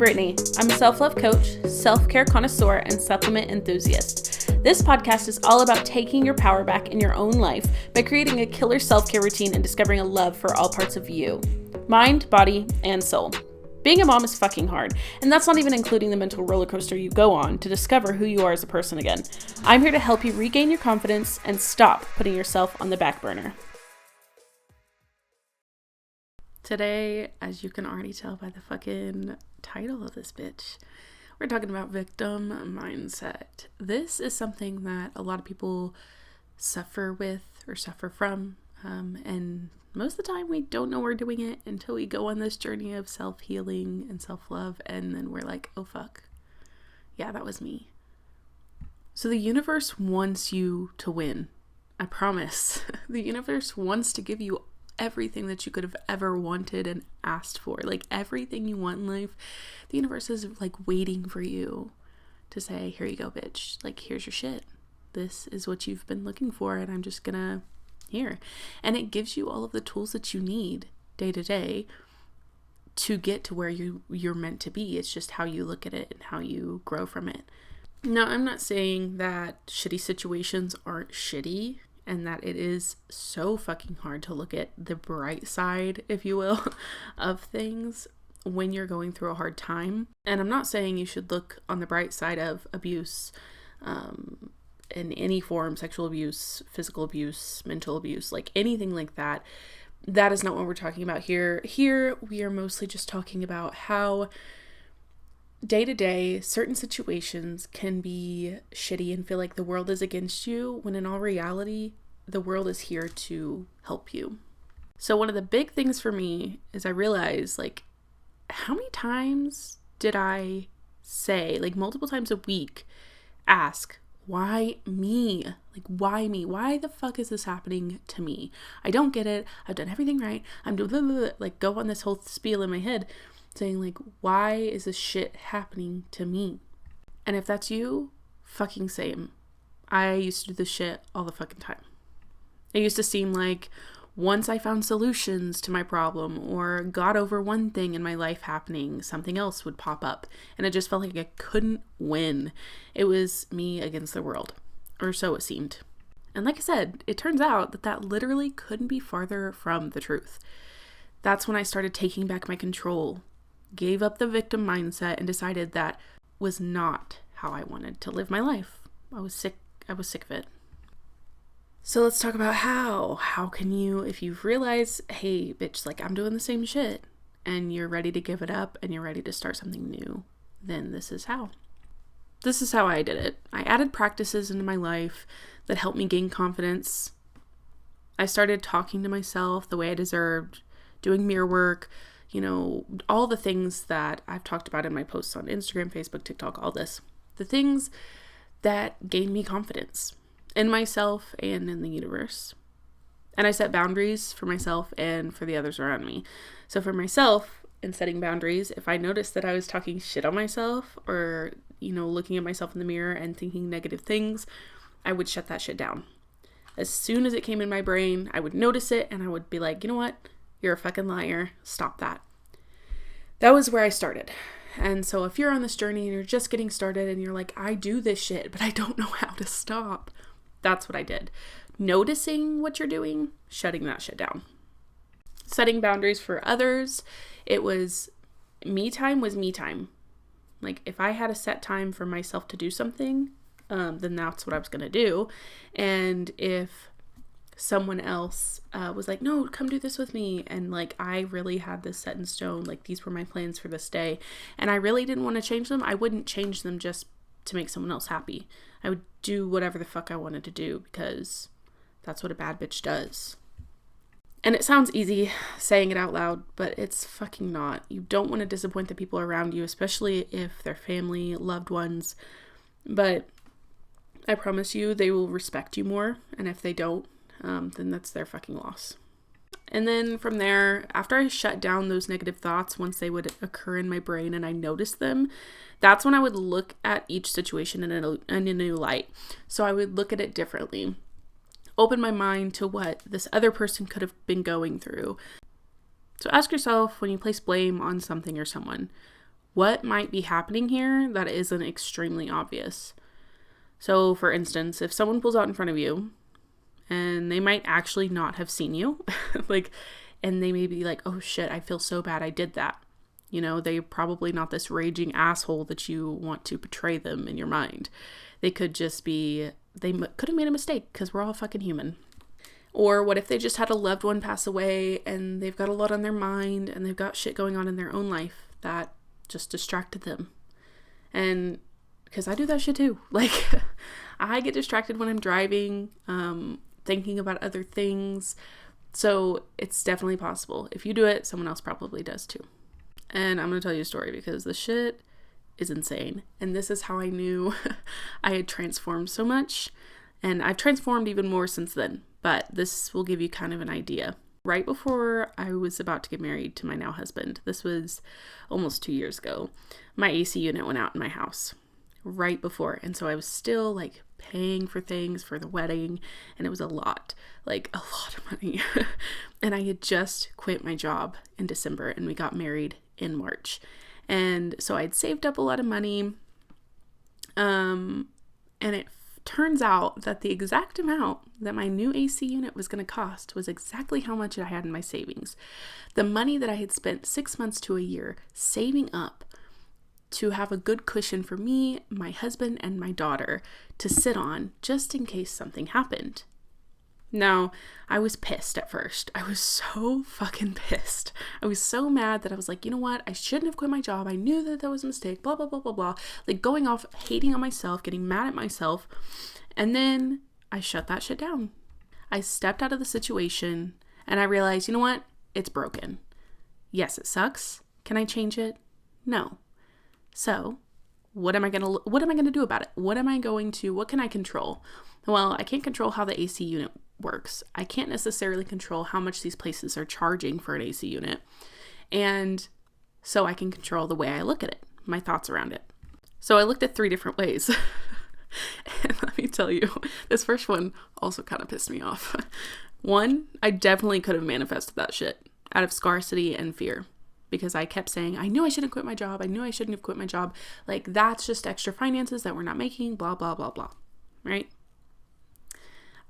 Brittany. I'm a self-love coach, self-care connoisseur, and supplement enthusiast. This podcast is all about taking your power back in your own life by creating a killer self-care routine and discovering a love for all parts of you. Mind, body, and soul. Being a mom is fucking hard, and that's not even including the mental roller coaster you go on to discover who you are as a person again. I'm here to help you regain your confidence and stop putting yourself on the back burner. Today, as you can already tell by the fucking title of this bitch, we're talking about victim mindset. This is something that a lot of people suffer with or suffer from, and most of the time we don't know we're doing it until we go on this journey of self-healing and self-love, and then we're like, oh fuck, yeah, that was me. So the universe wants you to win. I promise. The universe wants to give you everything that you could have ever wanted and asked for. Like everything you want in life, the universe is like waiting for you to say, here you go, bitch. Like, here's your shit. This is what you've been looking for, and I'm just gonna here. And it gives you all of the tools that you need day to day to get to where you're meant to be. It's just how you look at it and how you grow from it. Now, I'm not saying that shitty situations aren't shitty and that it is so fucking hard to look at the bright side, if you will, of things when you're going through a hard time. And I'm not saying you should look on the bright side of abuse, in any form, sexual abuse, physical abuse, mental abuse, like anything like that. That is not what we're talking about here. Here, we are mostly just talking about how day to day, certain situations can be shitty and feel like the world is against you, when in all reality, the world is here to help you. So one of the big things for me is I realized, like, how many times did I say, like multiple times a week, ask, why me? Like, why me? Why the fuck is this happening to me? I don't get it. I've done everything right. I'm doing blah, blah, blah. Like, go on this whole spiel in my head saying, like, why is this shit happening to me? And if that's you, fucking same. I used to do this shit all the fucking time. It used to seem like once I found solutions to my problem or got over one thing in my life happening, something else would pop up. And it just felt like I couldn't win. It was me against the world, or so it seemed. And like I said, it turns out that literally couldn't be farther from the truth. That's when I started taking back my control, gave up the victim mindset, and decided that was not how I wanted to live my life. I was sick of it. So let's talk about how. How can you, if you've realized, hey, bitch, like I'm doing the same shit and you're ready to give it up and you're ready to start something new, then this is how. This is how I did it. I added practices into my life that helped me gain confidence. I started talking to myself the way I deserved, doing mirror work, all the things that I've talked about in my posts on Instagram, Facebook, TikTok, all this. The things that gained me confidence in myself and in the universe. And I set boundaries for myself and for the others around me. So for myself, in setting boundaries, if I noticed that I was talking shit on myself or, looking at myself in the mirror and thinking negative things, I would shut that shit down. As soon as it came in my brain, I would notice it and I would be like, you know what? You're a fucking liar. Stop that. That was where I started. And so if you're on this journey and you're just getting started and you're like, I do this shit, but I don't know how to stop. That's what I did. Noticing what you're doing, shutting that shit down. Setting boundaries for others. It was me time was me time. Like if I had a set time for myself to do something, then that's what I was going to do. And if someone else was like, no, come do this with me. And like, I really had this set in stone. Like these were my plans for this day. And I really didn't want to change them. I wouldn't change them just to make someone else happy. I would do whatever the fuck I wanted to do because that's what a bad bitch does. And it sounds easy saying it out loud, but it's fucking not. You don't want to disappoint the people around you, especially if they're family, loved ones. But I promise you, they will respect you more. And if they don't, then that's their fucking loss. And then from there, after I shut down those negative thoughts, once they would occur in my brain and I noticed them, that's when I would look at each situation in a new light. So I would look at it differently. Open my mind to what this other person could have been going through. So ask yourself, when you place blame on something or someone, what might be happening here that isn't extremely obvious. So, for instance, if someone pulls out in front of you and they might actually not have seen you, and they may be like, oh shit, I feel so bad I did that. They're probably not this raging asshole that you want to portray them in your mind. They could just be, they could have made a mistake because we're all fucking human. Or what if they just had a loved one pass away and they've got a lot on their mind and they've got shit going on in their own life that just distracted them. And because I do that shit too. I get distracted when I'm driving, thinking about other things. So it's definitely possible. If you do it, someone else probably does too. And I'm going to tell you a story because the shit is insane. And this is how I knew I had transformed so much. And I've transformed even more since then. But this will give you kind of an idea. Right before I was about to get married to my now husband, this was almost 2 years ago, my AC unit went out in my house. Right before. And so I was still paying for things for the wedding. And it was a lot of money. And I had just quit my job in December and we got married in March. And so I'd saved up a lot of money. And it turns out that the exact amount that my new AC unit was going to cost was exactly how much I had in my savings. The money that I had spent 6 months to a year saving up to have a good cushion for me, my husband, and my daughter to sit on just in case something happened. Now, I was pissed at first. I was so fucking pissed. I was so mad that I was like, you know what? I shouldn't have quit my job. I knew that was a mistake, blah, blah, blah, blah, blah. Going off, hating on myself, getting mad at myself. And then I shut that shit down. I stepped out of the situation and I realized, you know what? It's broken. Yes, it sucks. Can I change it? No. So, what am I going to do about it? What can I control? Well, I can't control how the AC unit works. I can't necessarily control how much these places are charging for an AC unit. And so I can control the way I look at it, my thoughts around it. So I looked at 3 different ways. And let me tell you, this first one also kind of pissed me off. 1, I definitely could have manifested that shit out of scarcity and fear. Because I kept saying, I knew I shouldn't quit my job. I knew I shouldn't have quit my job. That's just extra finances that we're not making, blah, blah, blah, blah. Right?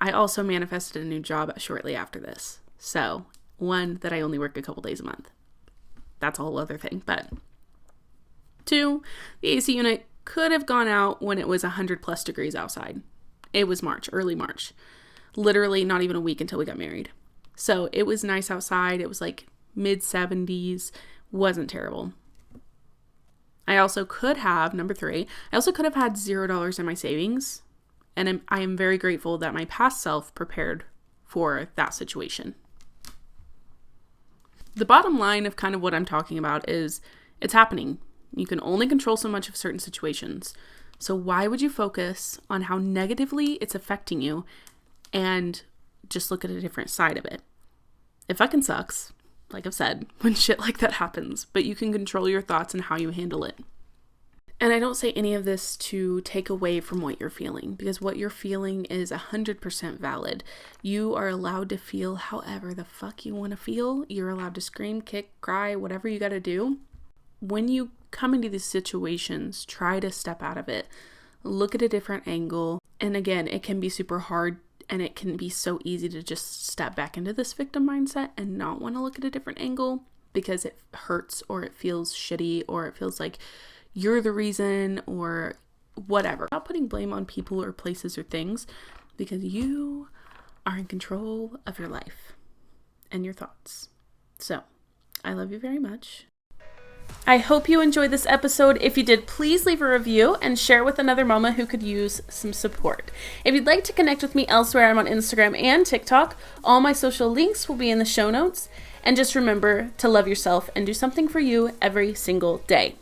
I also manifested a new job shortly after this. So, 1, that I only work a couple days a month. That's a whole other thing. But 2, the AC unit could have gone out when it was 100 plus degrees outside. It was March, early March. Literally not even a week until we got married. So, it was nice outside. It was mid 70s. Wasn't terrible. I also could have, number 3, I also could have had $0 in my savings. And I am very grateful that my past self prepared for that situation. The bottom line of kind of what I'm talking about is it's happening. You can only control so much of certain situations. So why would you focus on how negatively it's affecting you and just look at a different side of it? It fucking sucks, like I've said, when shit like that happens, but you can control your thoughts and how you handle it. And I don't say any of this to take away from what you're feeling, because what you're feeling is 100% valid. You are allowed to feel however the fuck you want to feel. You're allowed to scream, kick, cry, whatever you got to do. When you come into these situations, try to step out of it. Look at a different angle. And again, it can be super hard and it can be so easy to just step back into this victim mindset and not want to look at a different angle because it hurts or it feels shitty or it feels like you're the reason or whatever. Not putting blame on people or places or things because you are in control of your life and your thoughts. So, I love you very much. I hope you enjoyed this episode. If you did, please leave a review and share with another mama who could use some support. If you'd like to connect with me elsewhere, I'm on Instagram and TikTok. All my social links will be in the show notes. And just remember to love yourself and do something for you every single day.